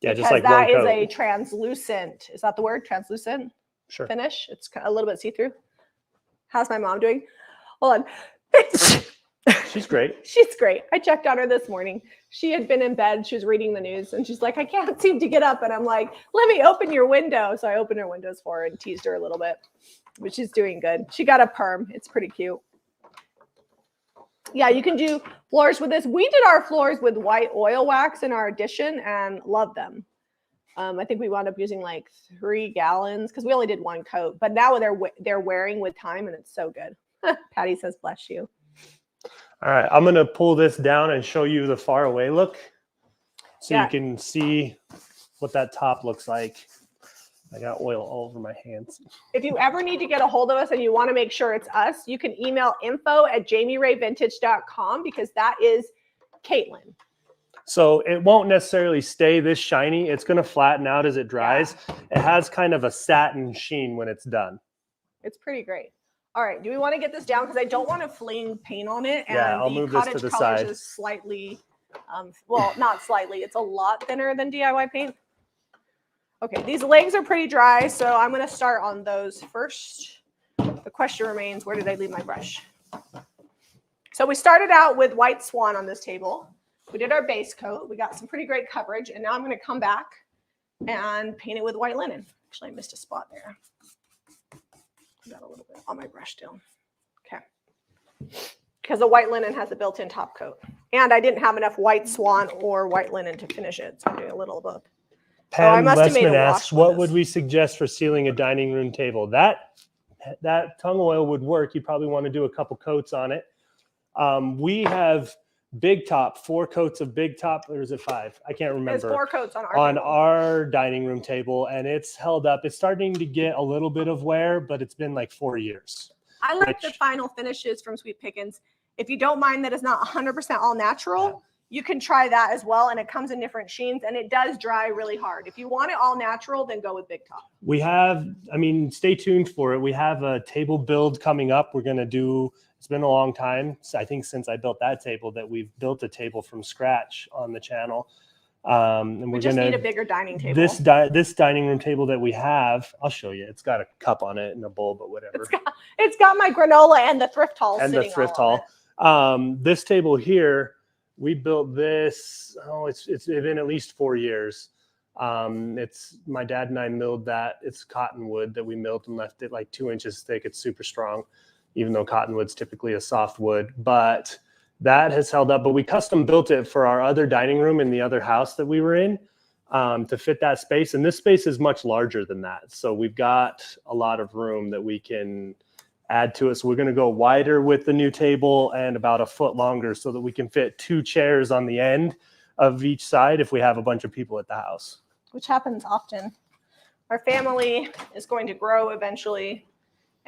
Yeah, because just like that one is coat. a translucent, is that the word? Translucent Sure. finish. It's a little bit see-through. How's my mom doing? Hold on. She's great. She's great. I checked on her this morning. She had been in bed. She was reading the news and she's like, I can't seem to get up. And I'm like, let me open your window. So I opened her windows for her and teased her a little bit, but she's doing good. She got a perm. It's pretty cute. Yeah, you can do floors with this. We did our floors with white oil wax in our addition and loved them. I think we wound up using like 3 gallons because we only did 1 coat, but now they're wearing with time and it's so good. Patty says, bless you. All right, I'm going to pull this down and show you the far away look so Yeah. you can see what that top looks like. I got oil all over my hands. If you ever need to get a hold of us and you want to make sure it's us, you can email info@jamierayvintage.com because that is Caitlin. So it won't necessarily stay this shiny. It's going to flatten out as it dries. Yeah. It has kind of a satin sheen when it's done. It's pretty great. All right, do we want to get this down? Because I don't want to fling paint on it. And yeah, I'll move this to the side. Is slightly, well, not slightly. It's a lot thinner than DIY paint. Okay, these legs are pretty dry, so I'm going to start on those first. The question remains, where did I leave my brush? So we started out with white swan on this table. We did our base coat. We got some pretty great coverage, and now I'm going to come back and paint it with white linen. Actually, I missed a spot there. I got a little bit on my brush still. Okay. Because the white linen has a built-in top coat. And I didn't have enough white swan or white linen to finish it, so I'm doing a little of both. Pam Westman asks, what would we suggest for sealing a dining room table? That tongue oil would work. You probably want to do a couple coats on it. We have Big Top, 4 coats of Big Top, or is it 5? I can't remember. There's 4 coats on our dining room table, and it's held up. It's starting to get a little bit of wear, but it's been like 4 years. I like the final finishes from Sweet Pickins. If you don't mind that it's not 100% all natural, you can try that as well. And it comes in different sheens and it does dry really hard. If you want it all natural, then go with Big Top. We have, I mean, stay tuned for it. We have a table build coming up. We're going to do, it's been a long time, I think, since I built that table, that we've built a table from scratch on the channel. And we just need a bigger dining table. This dining room table that we have, I'll show you. It's got a cup on it and a bowl, but whatever. It's got my granola and the thrift haul and sitting the thrift all haul. This table here, we built this. Oh, it's been at least 4 years. It's my dad and I milled that. It's cottonwood that we milled and left it like 2 inches thick. It's super strong, even though cottonwood's typically a soft wood. But that has held up. But we custom built it for our other dining room in the other house that we were in, to fit that space. And this space is much larger than that. So we've got a lot of room that we can add to it. So we're going to go wider with the new table and about a foot longer so that we can fit 2 chairs on the end of each side if we have a bunch of people at the house. Which happens often. Our family is going to grow eventually,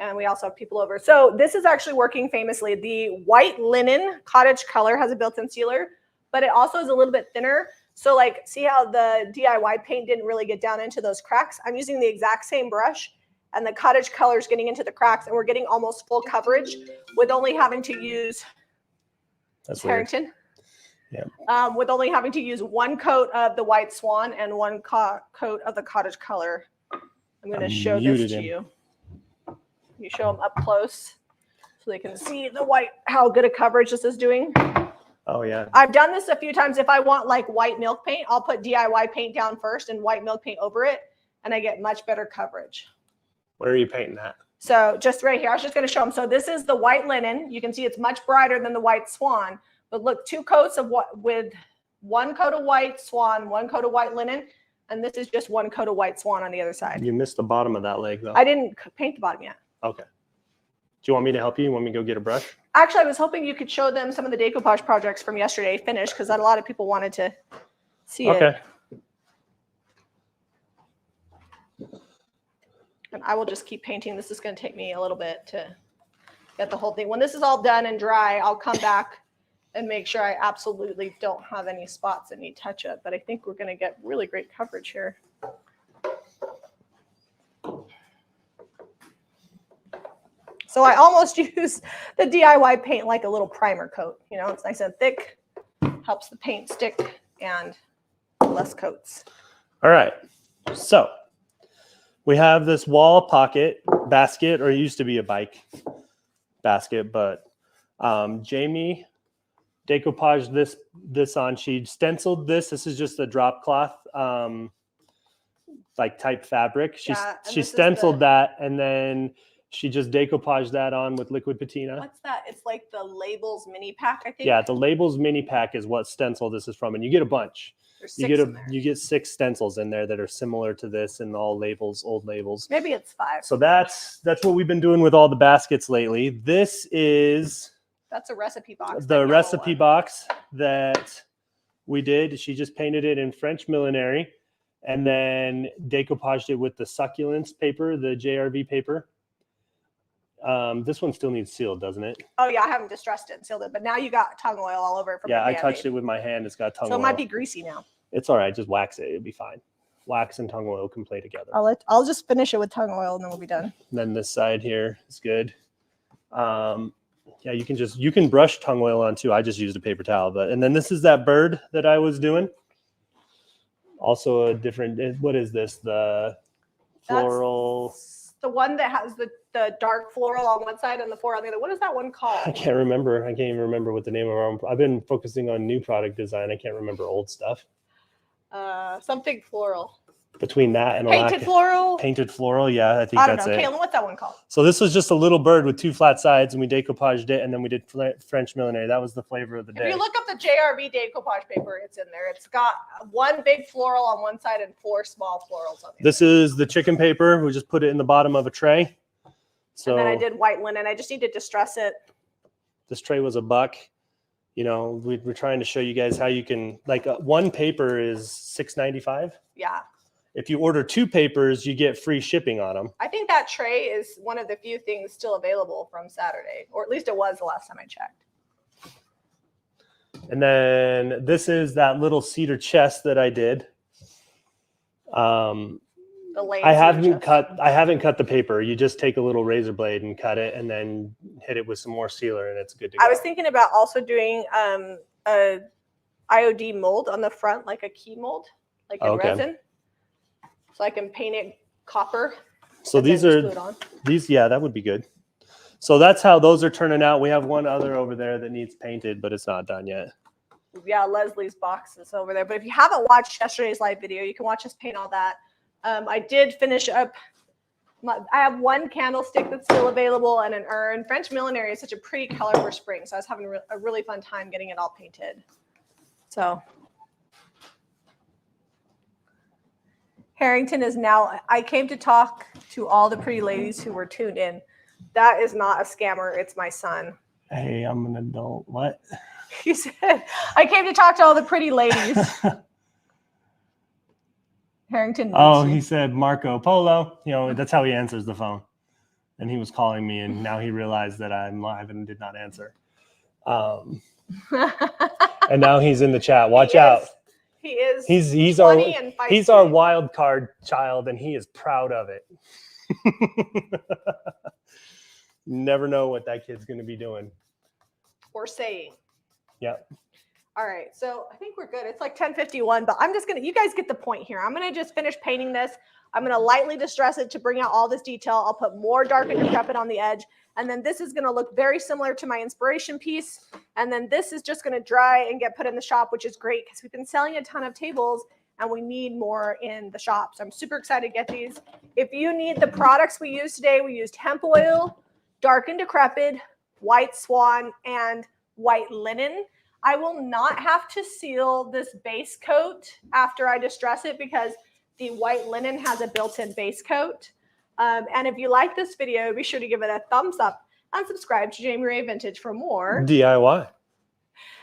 and we also have people over. So this is actually working famously. The white linen cottage color has a built-in sealer, but it also is a little bit thinner. So like, see how the DIY paint didn't really get down into those cracks? I'm using the exact same brush, and the cottage color is getting into the cracks, and we're getting almost full coverage with only having to use Harrington. Yeah. With only having to use 1 coat of the white swan and 1 coat of the cottage color. I'm going to show this to you. You show them up close so they can see the white, how good a coverage this is doing. Oh yeah. I've done this a few times. If I want like white milk paint, I'll put DIY paint down first and white milk paint over it, and I get much better coverage. Where are you painting that? So just right here, I was just going to show them. So this is the white linen. You can see it's much brighter than the white swan, but look, 2 coats of what with 1 coat of white swan, 1 coat of white linen. And this is just 1 coat of white swan on the other side. You missed the bottom of that leg though. I didn't paint the bottom yet. Okay. Do you want me to help you? You want me to go get a brush? Actually, I was hoping you could show them some of the decoupage projects from yesterday finished, because a lot of people wanted to see it. Okay. And I will just keep painting. This is going to take me a little bit to get the whole thing. When this is all done and dry, I'll come back and make sure I absolutely don't have any spots that need touch up. But I think we're going to get really great coverage here. So I almost use the DIY paint like a little primer coat. You know, it's nice and thick, helps the paint stick, and less coats. All right. So we have this wall pocket basket, or it used to be a bike basket, but Jamie decoupaged this on. She stenciled this. This is just a drop cloth, like type fabric. She stenciled that, and then she just decoupaged that on with liquid patina. What's that? It's like the Labels mini pack, I think. Yeah, the Labels mini pack is what stencil this is from, and you get a bunch. You get 6 stencils in there that are similar to this, and all labels, old labels. Maybe it's 5. So that's what we've been doing with all the baskets lately. That's a recipe box. The recipe box that we did. She just painted it in French millinery, and then decoupaged it with the succulents paper, the JRV paper. This one still needs sealed, doesn't it? Oh yeah, I haven't distressed it and sealed it, but now you got tongue oil all over it. Yeah, I touched it with my hand. It's got tongue oil. So it might be greasy now. It's all right. Just wax it. It'll be fine. Wax and tongue oil can play together. I'll just finish it with tongue oil and then we'll be done. And then this side here is good. Yeah, you can brush tongue oil on too. I just used a paper towel, and then this is that bird that I was doing. Also a different. What is this? The floral. That's the one that has the dark floral on one side and the floral on the other. What is that one called? I can't remember. I can't even remember what the name of our own. I've been focusing on new product design. I can't remember old stuff. Something floral. Between that and painted floral. Painted floral, yeah, I think that's it. Caitlin, what's that one called? So this was just a little bird with 2 flat sides, and we decoupaged it, and then we did French millinery. That was the flavor of the day. If you look up the JRV decoupage paper, it's in there. It's got 1 big floral on one side and 4 small florals on the other. This is the chicken paper. We just put it in the bottom of a tray. So and then I did white linen. I just need to distress it. This tray was $1. You know, we're trying to show you guys how you can, like, 1 paper is $6.95. Yeah. If you order 2 papers, you get free shipping on them. I think that tray is one of the few things still available from Saturday, or at least it was the last time I checked. And then this is that little cedar chest that I did. I haven't cut the paper. You just take a little razor blade and cut it, and then hit it with some more sealer, and it's good to go. I was thinking about also doing a IOD mold on the front, like a key mold, like in resin, so I can paint it copper. So these yeah, that would be good. So that's how those are turning out. We have one other over there that needs painted, but it's not done yet. Yeah, Leslie's box is over there. But if you haven't watched yesterday's live video, you can watch us paint all that. I did finish up. I have one candlestick that's still available and an urn. French millinery is such a pretty color for spring, so I was having a really fun time getting it all painted. So Harrington is now. I came to talk to all the pretty ladies who were tuned in. That is not a scammer. It's my son. Hey, I'm an adult. What? He said, I came to talk to all the pretty ladies. Harrington. Oh, he said Marco Polo. You know, that's how he answers the phone. And he was calling me, and now he realized that I'm live and did not answer. And now he's in the chat. Watch out. He is. He's our wild card child, and he is proud of it. Never know what that kid's going to be doing or saying. Yep. All right, so I think we're good. It's like 10:51, but I'm just gonna. You guys get the point here. I'm gonna just finish painting this. I'm gonna lightly distress it to bring out all this detail. I'll put more dark and decrepit on the edge, and then this is gonna look very similar to my inspiration piece. And then this is just gonna dry and get put in the shop, which is great because we've been selling a ton of tables and we need more in the shop. So I'm super excited to get these. If you need the products we used today, we used hemp oil, dark and decrepit, white swan, and white linen. I will not have to seal this base coat after I distress it because the white linen has a built-in base coat. And if you like this video, be sure to give it a thumbs up and subscribe to Jamie Ray Vintage for more DIY.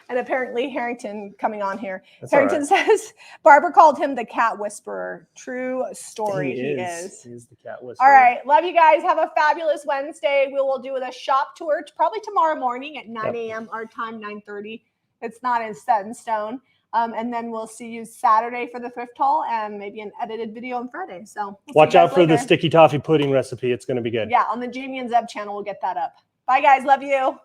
And apparently Harrington coming on here. That's Harrington says, Barbara called him the cat whisperer. True story. He is. He's the cat whisperer. All right. Love you guys. Have a fabulous Wednesday. We will do a shop tour probably tomorrow morning at 9 a.m. our time, 9:30. It's not as set in stone. And then we'll see you Saturday for the thrift haul and maybe an edited video on Friday. So watch out for the sticky toffee pudding recipe. It's going to be good. Yeah. On the Jamie and Zeb channel, we'll get that up. Bye, guys. Love you.